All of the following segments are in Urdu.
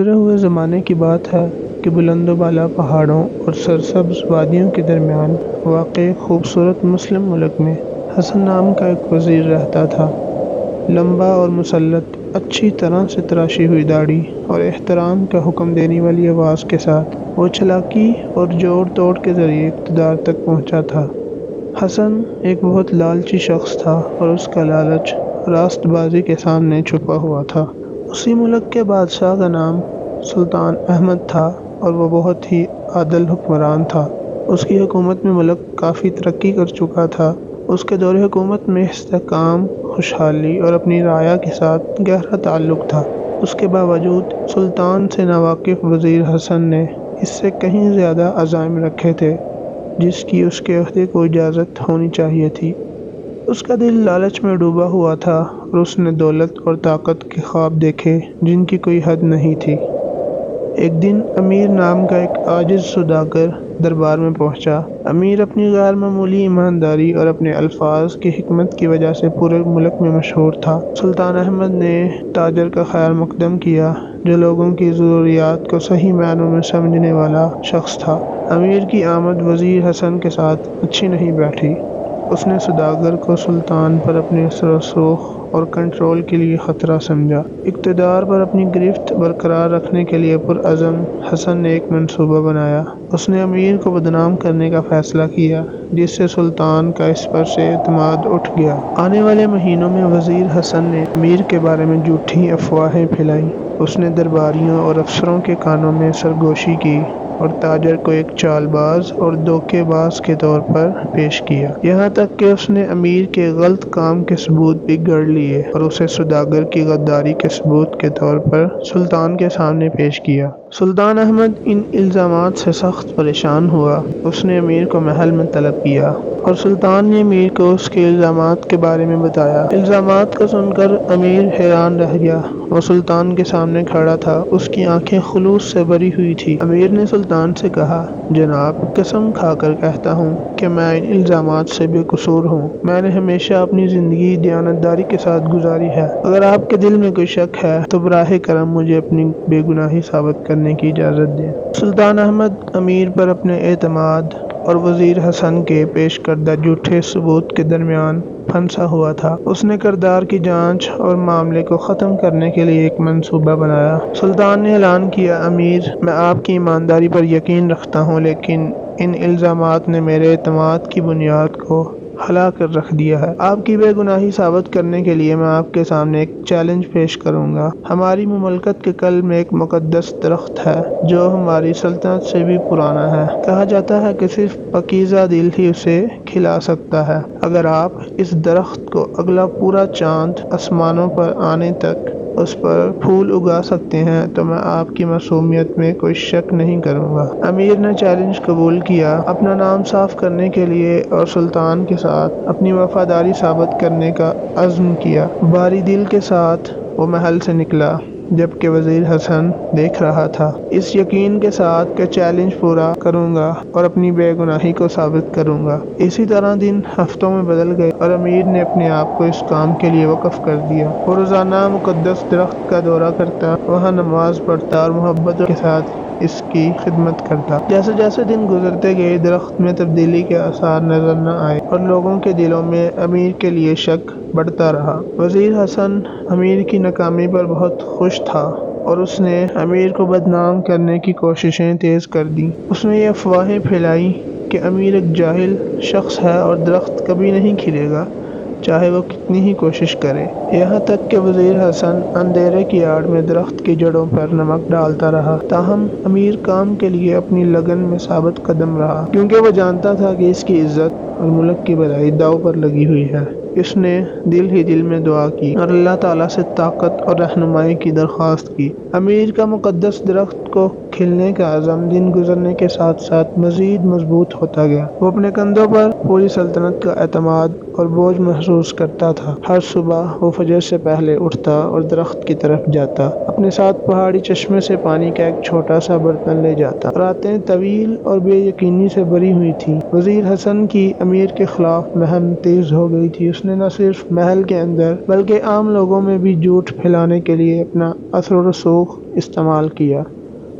گزرے ہوئے زمانے کی بات ہے کہ بلند و بالا پہاڑوں اور سرسبز وادیوں کے درمیان واقع ایک خوبصورت مسلم ملک میں حسن نام کا ایک وزیر رہتا تھا۔ لمبا اور مسلط، اچھی طرح سے تراشی ہوئی داڑھی اور احترام کا حکم دینے والی آواز کے ساتھ وہ چالاکی اور جوڑ توڑ کے ذریعے اقتدار تک پہنچا تھا۔ حسن ایک بہت لالچی شخص تھا اور اس کا لالچ راست بازی کے سامنے چھپا ہوا تھا۔ اسی ملک کے بادشاہ کا نام سلطان احمد تھا اور وہ بہت ہی عادل حکمران تھا۔ اس کی حکومت میں ملک کافی ترقی کر چکا تھا۔ اس کے دور حکومت میں استحکام، خوشحالی اور اپنی رعایا کے ساتھ گہرا تعلق تھا۔ اس کے باوجود سلطان سے ناواقف وزیر حسن نے اس سے کہیں زیادہ عزائم رکھے تھے جس کی اس کے عہدے کو اجازت ہونی چاہیے تھی۔ اس کا دل لالچ میں ڈوبا ہوا تھا اور اس نے دولت اور طاقت کے خواب دیکھے جن کی کوئی حد نہیں تھی۔ ایک دن امیر نام کا ایک عاجز سوداگر دربار میں پہنچا۔ امیر اپنی غیر معمولی ایمانداری اور اپنے الفاظ کی حکمت کی وجہ سے پورے ملک میں مشہور تھا۔ سلطان احمد نے تاجر کا خیال مقدم کیا جو لوگوں کی ضروریات کو صحیح معنوں میں سمجھنے والا شخص تھا۔ امیر کی آمد وزیر حسن کے ساتھ اچھی نہیں بیٹھی۔ اس نے سوداگر کو سلطان پر اپنے اثر و رسوخ اور کنٹرول کے لیے خطرہ سمجھا۔ اقتدار پر اپنی گرفت برقرار رکھنے کے لیے پرعزم حسن نے ایک منصوبہ بنایا۔ اس نے امیر کو بدنام کرنے کا فیصلہ کیا جس سے سلطان کا اس پر سے اعتماد اٹھ گیا۔ آنے والے مہینوں میں وزیر حسن نے امیر کے بارے میں جھوٹی افواہیں پھیلائیں۔ اس نے درباریوں اور افسروں کے کانوں میں سرگوشی کی اور تاجر کو ایک چال باز اور دھوکے باز کے طور پر پیش کیا۔ یہاں تک کہ اس نے امیر کے غلط کام کے ثبوت بھی گڑھ لیے اور اسے سوداگر کی غداری کے ثبوت کے طور پر سلطان کے سامنے پیش کیا۔ سلطان احمد ان الزامات سے سخت پریشان ہوا۔ اس نے امیر کو محل میں طلب کیا اور سلطان نے امیر کو اس کے الزامات کے بارے میں بتایا۔ الزامات کو سن کر امیر حیران رہ گیا۔ وہ سلطان کے سامنے کھڑا تھا، اس کی آنکھیں خلوص سے بھری ہوئی تھی۔ امیر نے سلطان سے کہا، جناب، قسم کھا کر کہتا ہوں کہ میں ان الزامات سے بے قصور ہوں۔ میں نے ہمیشہ اپنی زندگی دیانتداری کے ساتھ گزاری ہے۔ اگر آپ کے دل میں کوئی شک ہے تو براہ کرم مجھے اپنی بے گناہی ثابت کرنے کی اجازت دیں۔ سلطان احمد امیر پر اپنے اعتماد اور وزیر حسن کے پیش کردہ جھوٹے ثبوت کے درمیان پھنسا ہوا تھا۔ اس نے کردار کی جانچ اور معاملے کو ختم کرنے کے لیے ایک منصوبہ بنایا۔ سلطان نے اعلان کیا، امیر، میں آپ کی ایمانداری پر یقین رکھتا ہوں لیکن ان الزامات نے میرے اعتماد کی بنیاد کو ہلا کر رکھ دیا ہے۔ آپ کی بے گناہی ثابت کرنے کے لیے میں آپ کے سامنے ایک چیلنج پیش کروں گا۔ ہماری مملکت کے قلب میں ایک مقدس درخت ہے جو ہماری سلطنت سے بھی پرانا ہے۔ کہا جاتا ہے کہ صرف پاکیزہ دل ہی اسے کھلا سکتا ہے۔ اگر آپ اس درخت کو اگلا پورا چاند آسمانوں پر آنے تک اس پر پھول اگا سکتے ہیں تو میں آپ کی معصومیت میں کوئی شک نہیں کروں گا۔ امیر نے چیلنج قبول کیا۔ اپنا نام صاف کرنے کے لیے اور سلطان کے ساتھ اپنی وفاداری ثابت کرنے کا عزم کیا۔ بھاری دل کے ساتھ وہ محل سے نکلا جبکہ وزیر حسن دیکھ رہا تھا، اس یقین کے ساتھ کہ چیلنج پورا کروں گا اور اپنی بے گناہی کو ثابت کروں گا۔ اسی طرح دن ہفتوں میں بدل گئے اور امیر نے اپنے آپ کو اس کام کے لیے وقف کر دیا۔ وہ روزانہ مقدس درخت کا دورہ کرتا، وہاں نماز پڑھتا اور محبت کے ساتھ اس کی خدمت کرتا۔ جیسے جیسے دن گزرتے گئے درخت میں تبدیلی کے آثار نظر نہ آئے اور لوگوں کے دلوں میں امیر کے لیے شک بڑھتا رہا۔ وزیر حسن امیر کی ناکامی پر بہت خوش تھا اور اس نے امیر کو بدنام کرنے کی کوششیں تیز کر دیں۔ اس نے یہ افواہیں پھیلائیں کہ امیر ایک جاہل شخص ہے اور درخت کبھی نہیں کھلے گا چاہے وہ کتنی ہی کوشش کرے۔ یہاں تک کہ وزیر حسن اندھیرے کی آڑ میں درخت کی جڑوں پر نمک ڈالتا رہا، تاہم امیر کام کے لیے اپنی لگن میں ثابت قدم رہا کیونکہ وہ جانتا تھا کہ اس کی عزت اور ملک کی بھلائی داؤ پر لگی ہوئی ہے۔ اس نے دل ہی دل میں دعا کی اور اللہ تعالیٰ سے طاقت اور رہنمائی کی درخواست کی۔ امیر کا مقدس درخت کو کھلنے کا عزم دن گزرنے کے ساتھ ساتھ مزید مضبوط ہوتا گیا۔ وہ اپنے کندھوں پر پوری سلطنت کا اعتماد اور بوجھ محسوس کرتا تھا۔ ہر صبح وہ فجر سے پہلے اٹھتا اور درخت کی طرف جاتا، اپنے ساتھ پہاڑی چشمے سے پانی کا ایک چھوٹا سا برتن لے جاتا۔ راتیں طویل اور بے یقینی سے بھری ہوئی تھیں۔ وزیر حسن کی امیر کے خلاف مہم تیز ہو گئی تھی۔ اس نے نہ صرف محل کے اندر بلکہ عام لوگوں میں بھی جھوٹ پھیلانے کے لیے اپنا اثر و رسوخ استعمال کیا۔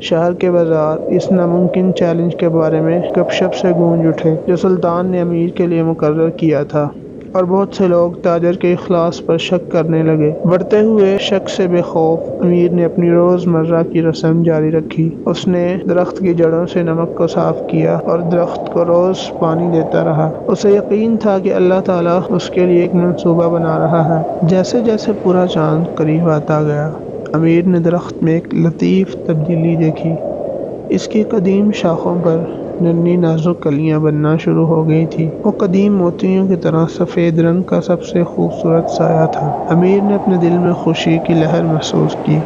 شہر کے بازار اس ناممکن چیلنج کے بارے میں گپ شپ سے گونج اٹھے جو سلطان نے امیر کے لیے مقرر کیا تھا، اور بہت سے لوگ تاجر کے اخلاص پر شک کرنے لگے۔ بڑھتے ہوئے شک سے بے خوف امیر نے اپنی روز مرہ کی رسم جاری رکھی۔ اس نے درخت کی جڑوں سے نمک کو صاف کیا اور درخت کو روز پانی دیتا رہا۔ اسے یقین تھا کہ اللہ تعالیٰ اس کے لیے ایک منصوبہ بنا رہا ہے۔ جیسے جیسے پورا چاند قریب آتا گیا، امیر نے درخت میں ایک لطیف تبدیلی دیکھی۔ اس کی قدیم شاخوں پر ننھی نازک کلیاں بننا شروع ہو گئی تھی۔ وہ قدیم موتیوں کی طرح سفید رنگ کا سب سے خوبصورت سایہ تھا۔ امیر نے اپنے دل میں خوشی کی لہر محسوس کی۔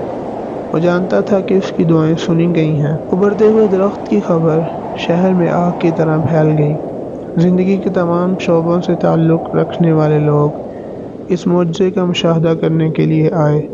وہ جانتا تھا کہ اس کی دعائیں سنی گئی ہیں۔ ابھرتے ہوئے درخت کی خبر شہر میں آگ کی طرح پھیل گئی۔ زندگی کے تمام شعبوں سے تعلق رکھنے والے لوگ اس معجزے کا مشاہدہ کرنے کے لیے آئے،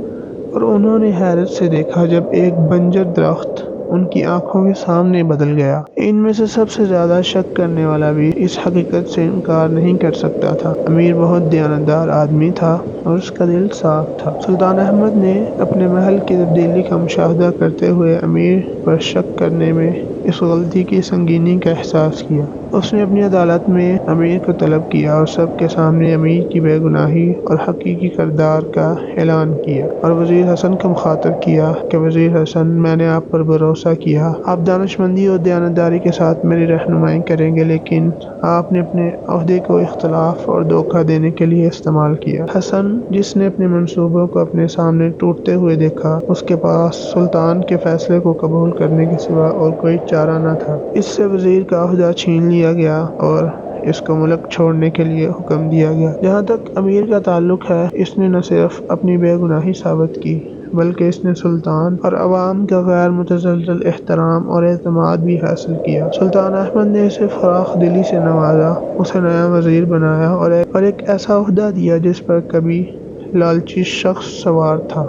اور انہوں نے حیرت سے دیکھا جب ایک بنجر درخت ان کی آنکھوں کے سامنے بدل گیا۔ ان میں سے سب سے زیادہ شک کرنے والا بھی اس حقیقت سے انکار نہیں کر سکتا تھا۔ امیر بہت دیانتدار آدمی تھا اور اس کا دل صاف تھا۔ سلطان احمد نے اپنے محل کی تبدیلی کا مشاہدہ کرتے ہوئے امیر پر شک کرنے میں اس غلطی کی سنگینی کا احساس کیا۔ اس نے اپنی عدالت میں امیر کو طلب کیا اور سب کے سامنے امیر کی بے گناہی اور حقیقی کردار کا اعلان کیا، اور وزیر حسن کو مخاطب کیا کہ وزیر حسن، میں نے آپ پر بھروسہ کیا، آپ دانشمندی اور دیانتداری کے ساتھ میری رہنمائی کریں گے، لیکن آپ نے اپنے عہدے کو اختلاف اور دھوکہ دینے کے لیے استعمال کیا۔ حسن، جس نے اپنے منصوبوں کو اپنے سامنے ٹوٹتے ہوئے دیکھا، اس کے پاس سلطان کے فیصلے کو قبول کرنے کے سوا اور کوئی چارہ نہ تھا۔ اس سے وزیر کا عہدہ چھین لیا گیا اور اس کو ملک چھوڑنے کے لیے حکم دیا گیا۔ جہاں تک امیر کا تعلق ہے، اس نے نہ صرف اپنی بے گناہی ثابت کی بلکہ اس نے سلطان اور عوام کا غیر متزلزل احترام اور اعتماد بھی حاصل کیا۔ سلطان احمد نے اسے فراخ دلی سے نوازا، اسے نیا وزیر بنایا اور ایک ایسا عہدہ دیا جس پر کبھی لالچی شخص سوار تھا۔